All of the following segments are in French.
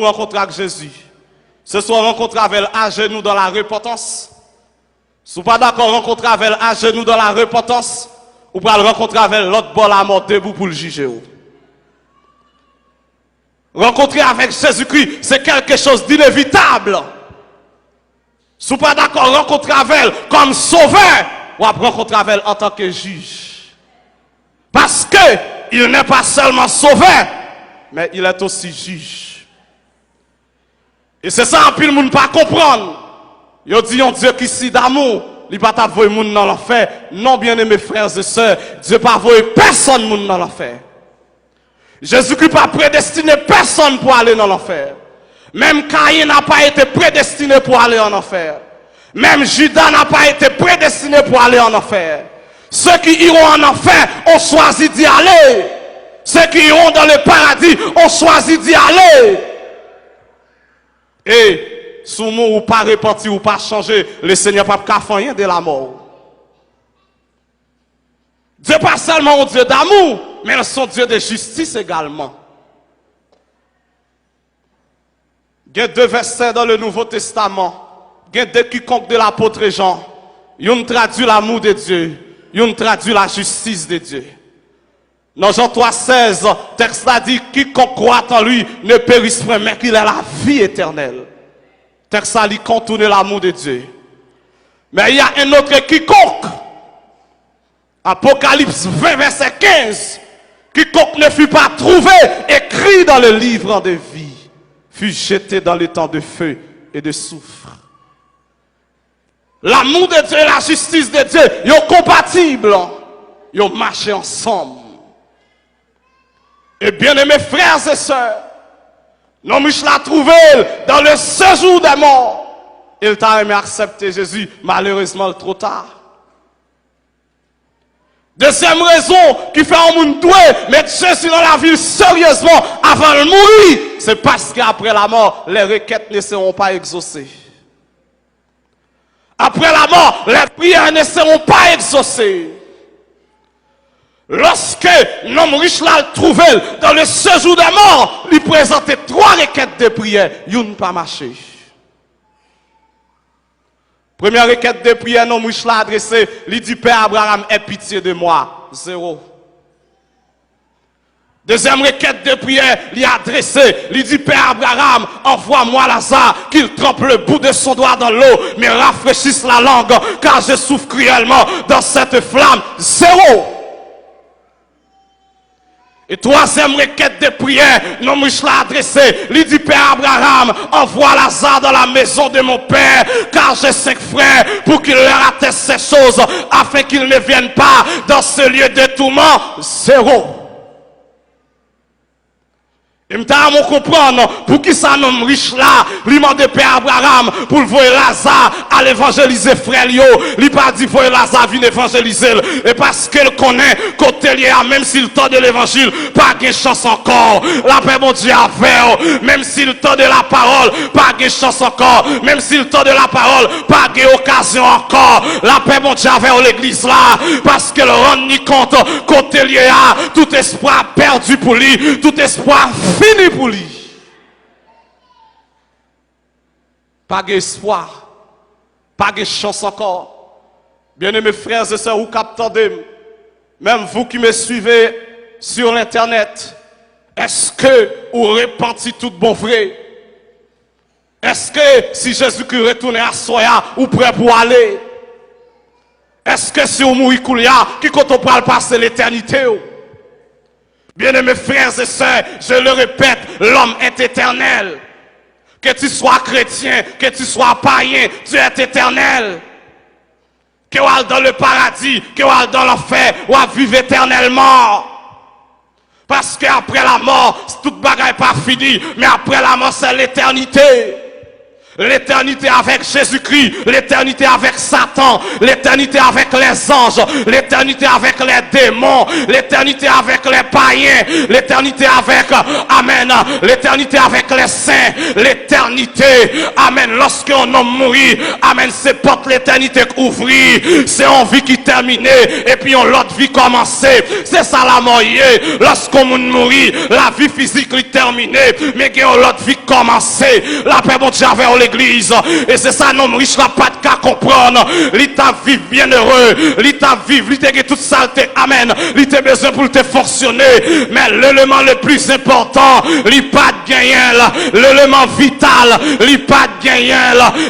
rencontrer avec Jésus, ce soit rencontrer avec à genoux dans la repentance. Si vous pas d'accord rencontrer avec à genoux dans la repentance, ou pas le rencontrer avec l'autre bord la mort debout pour le juger. Rencontrer avec Jésus-Christ, c'est quelque chose d'inévitable. Si vous pas d'accord rencontrer avec comme sauveur, ou rencontrer avec en tant que juge. Parce que il n'est pas seulement sauveur, mais il est aussi juge. Et c'est ça, puis le monde pas comprendre. Il dit un Dieu qui si d'amour, il pas t'envoyer monde dans l'enfer. Non, bien-aimés frères et sœurs, Dieu pas envoyer personne monde dans l'enfer. Jésus-Christ pas prédestiné personne pour aller dans l'enfer. Même Caïn n'a pas été prédestiné pour aller en enfer. Même Judas n'a pas été prédestiné pour aller en enfer. Ceux qui iront en enfer ont choisi d'y aller. Ceux qui iront dans le paradis ont choisi d'y aller. Et si vous ou pas repenti ou pas changé, le Seigneur n'a pas fait rien de la mort. Dieu n'est pas seulement un Dieu d'amour, mais son Dieu de justice également. Il y a deux versets dans le Nouveau Testament. Il y a deux quiconque de l'apôtre Jean. Ils traduit l'amour de Dieu. Ils traduit la justice de Dieu. Dans Jean 3,16, texte a dit, quiconque croit en lui ne périsse point, mais qu'il a la vie éternelle. Texte a dit, contourner l'amour de Dieu. Mais il y a un autre quiconque. Apocalypse 20, verset 15. Quiconque ne fut pas trouvé, écrit dans le livre de vie, fut jeté dans le temps de feu et de soufre. L'amour de Dieu et la justice de Dieu, ils sont compatibles. Ils ont marché ensemble. Et bien aimés frères et sœurs, nous l'a trouvé dans le séjour des morts. Il t'a aimé accepter Jésus, malheureusement trop tard. Deuxième raison qui fait un monde doué mettre Jésus dans la vie sérieusement avant de mourir, c'est parce qu'après la mort, les requêtes ne seront pas exaucées. Après la mort, les prières ne seront pas exaucées. Lorsque l'homme riche l'a trouvé dans le séjour des morts, il présentait 3 requêtes de prière. Une pas marché. Première requête de prière, l'homme riche l'a adressé. Il dit, Père Abraham, aie pitié de moi. 0. Deuxième requête de prière, il a adressé. Il dit, Père Abraham, envoie-moi Lazare, qu'il trempe le bout de son doigt dans l'eau, mais rafraîchisse la langue, car je souffre cruellement dans cette flamme. 0. Et troisième requête de prière, non, je l'ai adressé. Il dit, Père Abraham, envoie Lazare dans la maison de mon père, car j'ai 5 frères, pour qu'il leur atteste ces choses, afin qu'ils ne viennent pas dans ce lieu de tourment. 0. Et m'ta comprendre pour qui ça nomme riche là, lui demande Père Abraham pour le voir Lazare à l'évangéliser frère yo, lui pas dit voir Lazare venir évangéliser et parce qu'elle connaît côté lié même s'il tend de l'évangile, pas de chance encore. La paix mon Dieu avec même s'il tend de la parole, pas de chance encore, même s'il tend de la parole, pas d'occasion encore. La paix mon Dieu avec l'église là parce qu'elle rend ni compte côté lié à tout espoir perdu pour lui, tout espoir fini pour lui. Pas d'espoir, pas de chance encore. Bien-aimés frères et sœurs, vous captez, même vous qui me suivez sur l'internet, est-ce que vous repentez tout bon vrai? Est-ce que si Jésus-Christ retourne à Soya, vous prêt pour aller? Est-ce que si vous mourrez qui compte pour passer l'éternité? Bien-aimés frères et sœurs, je le répète, l'homme est éternel. Que tu sois chrétien, que tu sois païen, tu es éternel. Que tu ailles dans le paradis, que tu ailles dans l'enfer, ou à vivre éternellement. Parce qu'après la mort, toute bagaille n'est pas finie, mais après la mort, c'est l'éternité. L'éternité avec Jésus-Christ, l'éternité avec Satan, l'éternité avec les anges, l'éternité avec les démons, l'éternité avec les païens, l'éternité avec, amen, l'éternité avec les saints, l'éternité, amen, lorsqu'un homme mourit, amen, c'est porte l'éternité ouvrir, c'est une vie qui terminée, et puis on l'autre vie commencée, c'est ça la mort, lorsqu'on mourit, la vie physique est terminée, mais qu'il y a l'autre vie commencée, la paix bon Dieu avec l'église, et c'est ça, non riche la pas de qu'à comprendre, l'état vivre bien heureux, l'état vivre, l'état qui toute saleté, amen, l'état besoin pour te fonctionner, mais l'élément le plus important, l'état pas de gagner, l'élément vital, l'état pas de gagner,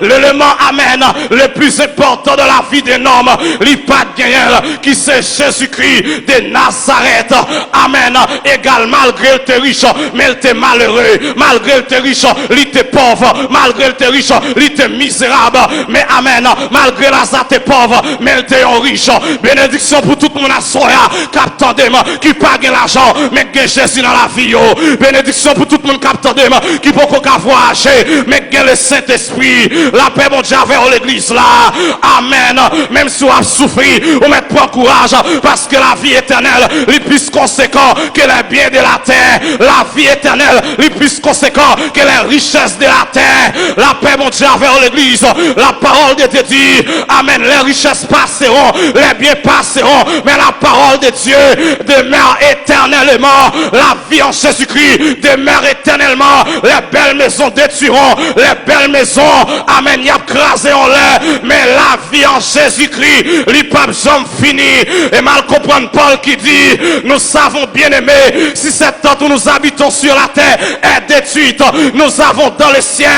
l'élément, amen, le plus important de la vie d'un homme, l'état pas de gagner, qui c'est Jésus-Christ de Nazareth, amen, égal, malgré le t'es riche, mais il t'est malheureux, malgré le t'es riche, il t'est pauvre, malgré le t'es riche, il t'est misérable, mais amen, malgré la t'es pauvre, mais il t'est riche, bénédiction pour tout le monde à soya, captant qui pas l'argent, mais qui Jésus dans la vie, bénédiction pour tout le monde captant qui peut qu'à voyager, mais qui le Saint-Esprit, la paix mon Dieu avec l'église là, amen, même si on a souffert, on met pas courage, parce que la vie éternelle, est plus conséquent que les biens de la terre, la vie éternelle, est plus conséquent que les richesses de la terre, la paix mon Dieu avec l'église, la parole de Dieu dit, amen, les richesses passeront, les biens passeront, mais la parole de Dieu demeure éternellement, la vie en Jésus-Christ demeure éternellement, les belles maisons détruiront, les belles maisons, amen, y a crasé en l'air, mais la vie en Jésus-Christ, les papes sont finis, et mal comprendre Paul qui dit, nous savons bien aimé, si cette tente où nous habitons sur la terre est détruite, nous avons dans le ciel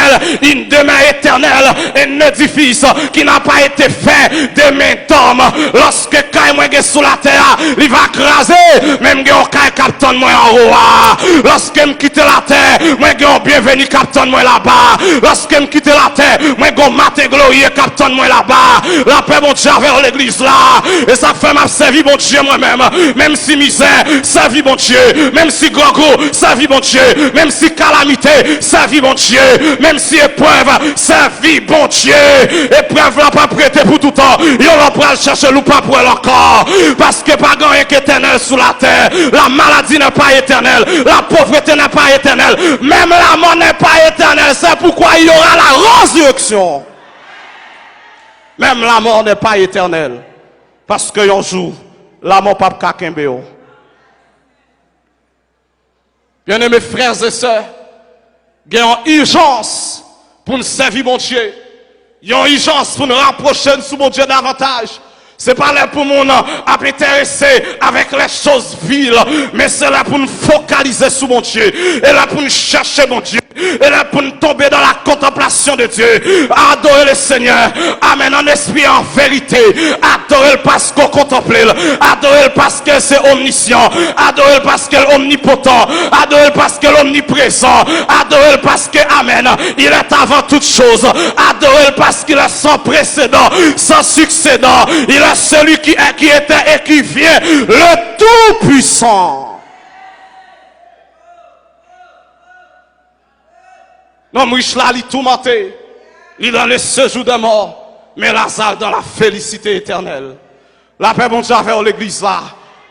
une demeure éternelle, un édifice qui n'a pas été fait de main d'homme. Lorsque quand moi est sous la terre, il va craser, même quand captain moi en haut. Lorsque me quitte la terre, moi un bienvenu captain moi là-bas. Lorsque me quitte la terre, moi un matin glorieux captain moi là-bas. La paix mon Dieu vers l'église là, et ça fait m'a servi mon Dieu moi-même, même si misère, servi mon Dieu, même si gogo, servi mon Dieu, même si calamité, servi mon Dieu, même si épreuve, servi bon Dieu. Épreuve là pas prêté pour tout temps, il va pas chercher ou pas pour leur corps, parce que pas grand est éternel sous la terre, la maladie n'est pas éternelle, la pauvreté n'est pas éternelle, même la mort n'est pas éternelle, c'est pourquoi il y aura la résurrection. Même la mort n'est pas éternelle, parce que un jour, la mort pas kakembeo. Bien aimés frères et sœurs, il y a une urgence pour nous servir mon Dieu. Il y a une urgence pour nous rapprocher de mon Dieu davantage. C'est pas là pour nous intéresser avec les choses viles, mais c'est là pour nous focaliser sur mon Dieu. Et là pour nous chercher mon Dieu. Et là pour nous tomber dans la contemplation de Dieu. Adorer le Seigneur. Amen. En esprit, en vérité. Adorer parce qu'on contemple. Adorer parce que c'est omniscient. Adorer parce qu'il est omnipotent. Adorer parce qu'il est omniprésent. Adorer parce que, amen, il est avant toute chose. Adorer parce qu'il est sans précédent, sans succédant. Il est celui qui est, qui était et qui vient, le Tout-Puissant. L'homme riche là, il est tourmenté. Il est dans le séjour de mort. Mais Lazare dans la félicité éternelle. La paix, mon Dieu, vers l'église là.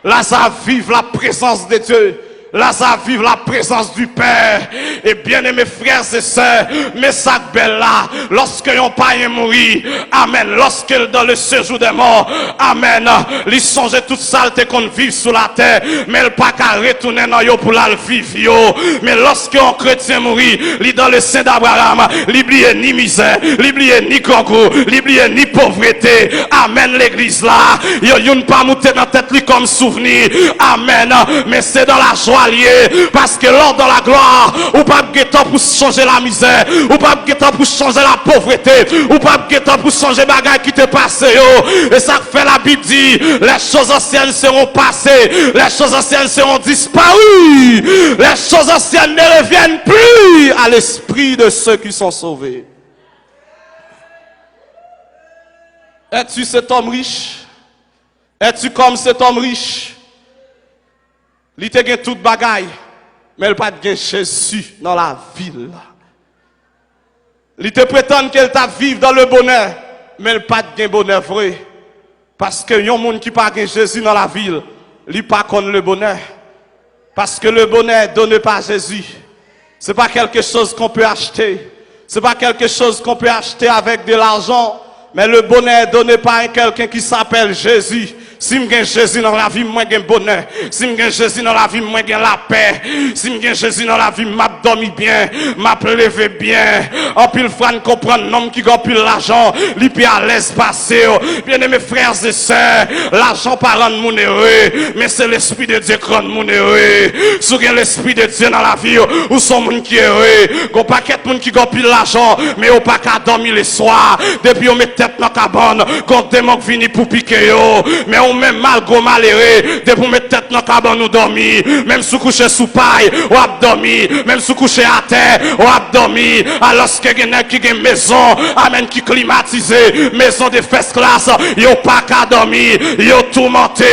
Lazare vive la présence de Dieu. Lazare vive la présence du Père. Et bien aimés frères et sœurs, mais ça belle là, lorsque yon païen mourit, amen, lorsque dans le séjour des morts, amen, il songe toute saleté qu'on vit sous la terre, mais il pas qu'à retourner dans yo pour la vivre yo. Mais lorsque un chrétien mourit, il dans le sein d'Abraham, il oublie ni misère, il oublie ni concours, il oublie ni pauvreté. Amen, l'église là, yon pas monter dans tête lui comme souvenir. Amen, mais c'est dans la joie. Parce que lors de la gloire, ou pas de temps pour changer la misère, ou pas de temps pour changer la pauvreté, ou pas de temps pour changer les bagages qui te passent. Et ça fait la Bible dit, les choses anciennes seront passées, les choses anciennes seront disparues, les choses anciennes ne reviennent plus à l'esprit de ceux qui sont sauvés. Es-tu cet homme riche? Es-tu comme cet homme riche? Il te gagne toute bagaille, mais il pas de Jésus dans la ville. Il te prétend qu'elle t'a vivre dans le bonheur, mais elle pas de bonheur vrai. Parce que y a un monde qui pas Jésus dans la ville, il pas connaît le bonheur. Parce que le bonheur donné par Jésus, c'est pas quelque chose qu'on peut acheter. C'est pas quelque chose qu'on peut acheter avec de l'argent, mais le bonheur donné par quelqu'un qui s'appelle Jésus. Si je Jésus dans la vie, moi j'ai bonheur. Si je Jésus dans la vie, moi j'ai la paix. Si je Jésus dans la vie, m'a dormi bien, m'a levé bien. En pile frère comprend l'homme qui gagne plus l'argent, lui puis à l'aise passer. Bien aimés frères et sœurs, l'argent pas rend moun heureux, mais c'est l'esprit de Dieu qui rend moun heureux. Si l'esprit de Dieu dans la vie, ou son moun qui est heureux, gon paquet moun qui gagne plus l'argent, mais au pas qu'à dormir le soir, depuis on met tête dans cabane, quand démon vini pour piquer yo, mais ou même mal gros malheureux, de pour mettre tête dans cabane ou dormir, même sous coucher sous paille, ou abdomi, même sous coucher à terre, ou abdomi, alors que quelqu'un qui a une maison, amen, qui climatisé, maison de first class, yo pas qu'à dormir, yo tourmenté,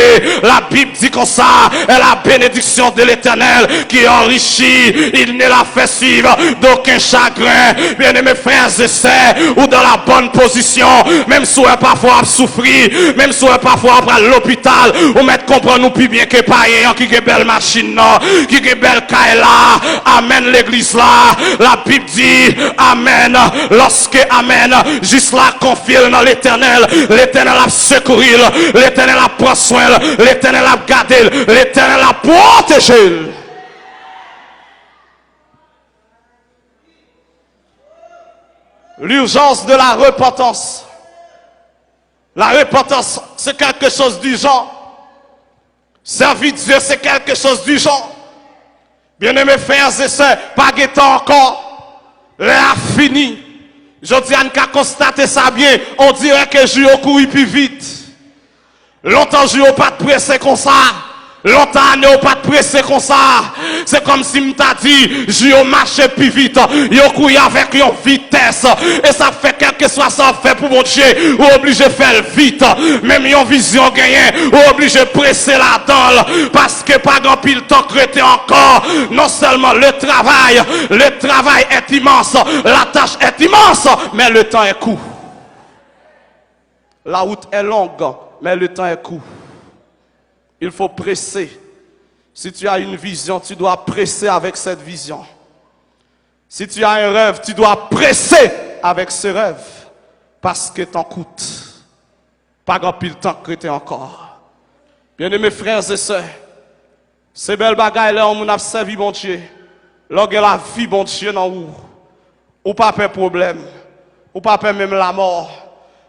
la Bible dit comme ça, et la bénédiction de l'Éternel qui enrichit, il ne la fait suivre d'aucun chagrin, bien aimés frères et sœurs, ou dans la bonne position, même si on est parfois à souffrir, même si on est parfois à l'hôpital, ou mettre comprendre nous plus bien que païen qui a belle machine, qui a belle caille là, amen l'église là, la Bible dit, amen, lorsque, amen, juste là confie dans l'Éternel, l'Éternel a secouru, l'Éternel a pris soin, l'Éternel a gardé, l'Éternel a protégé. L'urgence de la repentance. La repentance, c'est quelque chose du genre. Servir Dieu, c'est quelque chose du genre. Bien-aimés frères et sœurs, pas guettant encore. L'heure fini. Je dis à nous qu'à constater ça bien. On dirait que je vais courir plus vite. Longtemps, je vais pas te presser comme ça. Longtemps, on n'a pas de pressé comme ça. C'est comme si m't'a dit, je marche plus vite. Je cours avec une vitesse. Et ça fait quelque soit ça fait pour mon Dieu. Ou obligé de faire vite. Même une vision gagnée. Ou obligé de presser la dalle. Parce que pas grand pile temps crété encore. Non seulement le travail est immense. La tâche est immense. Mais le temps est court. La route est longue. Mais le temps est court. Il faut presser. Si tu as une vision, tu dois presser avec cette vision. Si tu as un rêve, tu dois presser avec ce rêve. Parce que t'en coûte. Pas grand pile temps que t'es encore. Bien-aimés frères et sœurs, ces belles bagailles là, on a servi bon Dieu. Lorsque la vie bon Dieu dans vous, ou pas de problème, ou pas peur même la mort.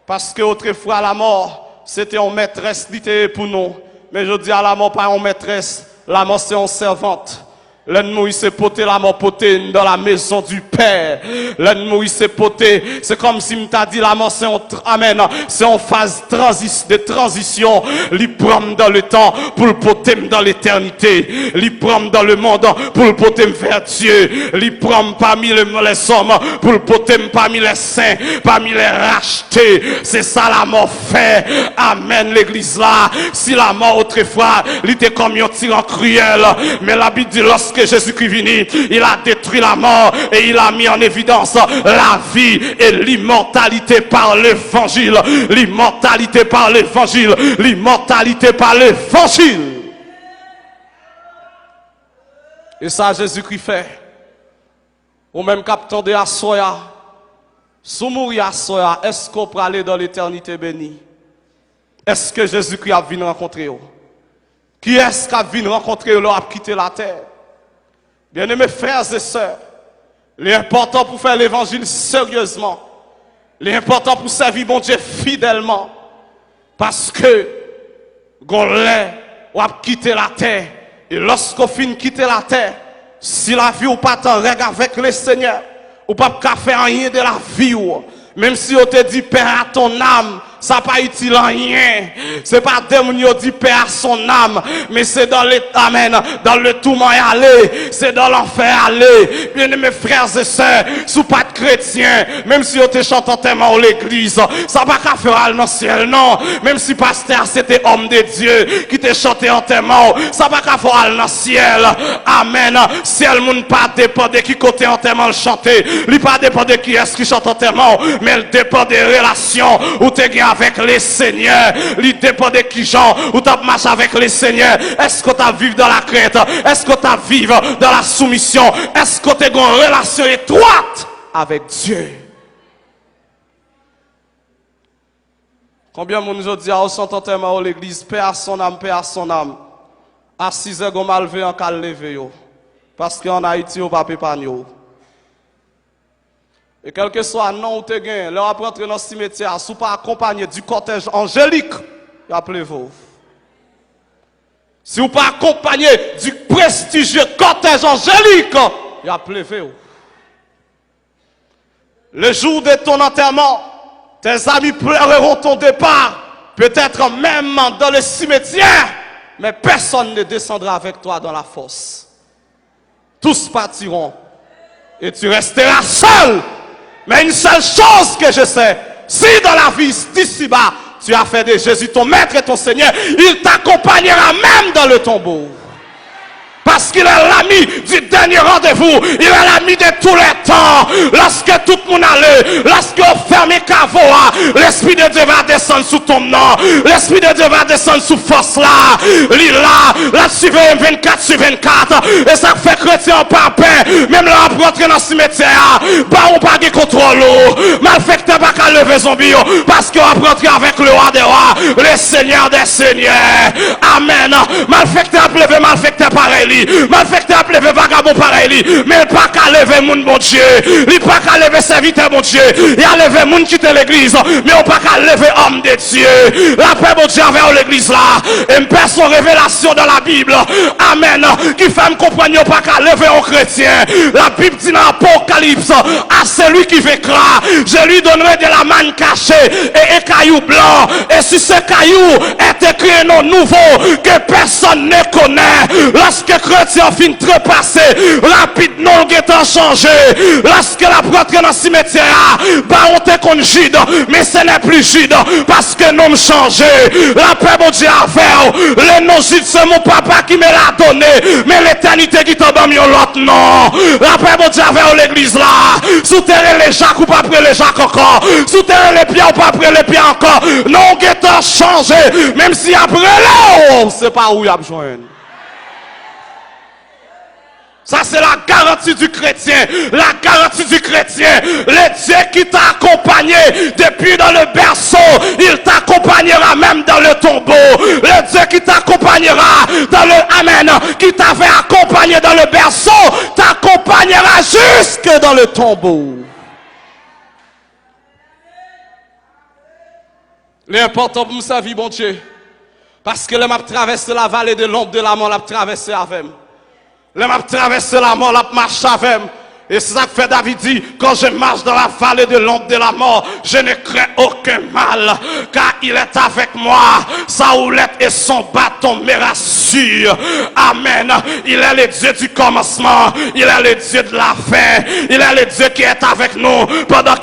Parce que autrefois la mort, c'était une maîtresse littéraire pour nous. Mais je dis à la mort, pas une maîtresse, la mort c'est une servante. L'ennemi s'est poté, la mort poté dans la maison du Père. L'ennemi s'est poté, c'est comme si m't'a dit la mort c'est amen, c'est en phase de transition. L'y prend dans le temps pour le poter dans l'éternité. L'y prend dans le monde pour le poter vers Dieu. L'y prend parmi les hommes pour le poter parmi les saints, parmi les rachetés. C'est ça la mort fait. Amen l'église là. Si la mort autrefois, il était comme un tyran cruel, mais la Bible dit lorsque Jésus-Christ venu, il a détruit la mort et il a mis en évidence la vie et l'immortalité par l'évangile. L'immortalité par l'évangile. L'immortalité par l'évangile. Et ça, Jésus-Christ fait. Ou même captant de Assoya. Sous mourir Assoya, est-ce qu'on peut aller dans l'éternité bénie? Est-ce que Jésus-Christ a venu rencontrer vous? Qui est-ce qui a venu rencontrer vous a quitté la terre? Bien-aimés frères et sœurs, l'important pour faire l'évangile sérieusement, l'important pour servir mon Dieu fidèlement, parce que, gonlè, ou a quitté la terre, et lorsqu'on finit quitter la terre, si la vie ou pas en règle avec le Seigneur, ou pas faire rien de la vie, même si on te dit, Père à ton âme, ça pas utile rien. C'est pas démon dit paix à son âme, mais c'est dans l'état, amen, dans le tourment y aller, c'est dans l'enfer aller. Bien mes frères et sœurs, sous pas de chrétiens, même si on te chante en tellement à l'église, ça va pas faire dans le ciel, non. Même si pasteur c'était homme de Dieu qui te chanté en tellement, ça va pas faire dans le ciel. Amen. Ciel moun pas dépend de qui côté en tellement le chanter, lui pas dépend de qui est-ce qui chante en tellement, mais il dépend des relations où tu es avec les seigneurs, il dépend de qui genre où tu marches avec les seigneurs. Est-ce que tu vivre dans la crainte? Est-ce que tu vivre dans la soumission? Est-ce que tu as une relation étroite avec Dieu? Combien de monde nous dit à au l'église, paix à son âme, paix à son âme. À 6 heures, on m'a levé en cas levé. Parce qu'en Haïti, on va pas épargner. Et quel que soit le nom où tu gagnes, leur après entrer dans le cimetière, si pas accompagné du cortège angélique, il a appelé vous. Si vous pas accompagné du prestigieux cortège angélique, il a appelé vous. Le jour de ton enterrement, tes amis pleureront ton départ, peut-être même dans le cimetière, mais personne ne descendra avec toi dans la fosse. Tous partiront et tu resteras seul. Mais une seule chose que je sais, si dans la vie d'ici-bas, tu as fait de Jésus ton maître et ton Seigneur, il t'accompagnera même dans le tombeau. Parce qu'il est l'ami du dernier rendez-vous. Il est l'ami de tous les temps. Lorsque tout le monde allait, lorsque on ferme les caveaux, l'Esprit de Dieu va descendre sous ton nom. L'Esprit de Dieu va descendre sous force là. Il là, suivre 24 sur 24. Et ça fait chrétien pas paix. Même là, on rentrer dans le cimetière, bah on pas de contrôle. Malfecteur pas qu'à lever zombie. Parce qu'on va rentrer avec le roi des rois, le Seigneur des seigneurs. Amen. Malfecteur a levé, malfecteur pareil. Malfecteur a levé vagabond pareil, mais il pas qu'à lever moun bon Dieu, il pas qu'à lever serviteur bon Dieu, il a levé moun qui était l'église, mais on pas qu'à lever homme de Dieu. La paix bon Dieu avec l'église là, et me perd son révélation dans la Bible, amen, qui fait me comprendre pas qu'à lever un chrétien. La Bible dit dans l'Apocalypse, à celui qui vaincra, je lui donnerai de la manne cachée et un caillou blanc, et sur ce caillou est écrit un nom nouveau que personne ne connaît. Lorsque chrétien fin trépasser, rapidement on est changé. Lorsque la prêtre dans le cimetière, bah on te qu'on jude, mais ce n'est plus jude, parce que nous me changé. La paix bon Dieu a fait, le nom jude c'est mon papa qui me l'a donné, mais l'éternité qui t'a donné l'autre nom. La paix bon Dieu a fait l'église là, sous terre les Jacques ou pas après les Jacques encore, sous terre les pieds ou pas après les pieds encore. Non on est changé, même si après là, c'est pas où il y a besoin. Ça, c'est la garantie du chrétien. La garantie du chrétien. Le Dieu qui t'a accompagné depuis dans le berceau, il t'accompagnera même dans le tombeau. Le Dieu qui t'accompagnera dans le Amen, qui t'avait accompagné dans le berceau, t'accompagnera jusque dans le tombeau. L'important pour sa vie, bon Dieu. Parce que le m'a traversé la vallée de l'ombre de la mort, l'a traversé avec moi. Le m'a traversé la mort, la marche avec moi. Et c'est ça que fait David dit, quand je marche dans la vallée de l'ombre de la mort, je ne crains aucun mal, car il est avec moi. Sa houlette et son bâton me rassurent. Amen. Il est le Dieu du commencement. Il est le Dieu de la fin. Il est le Dieu qui est avec nous pendant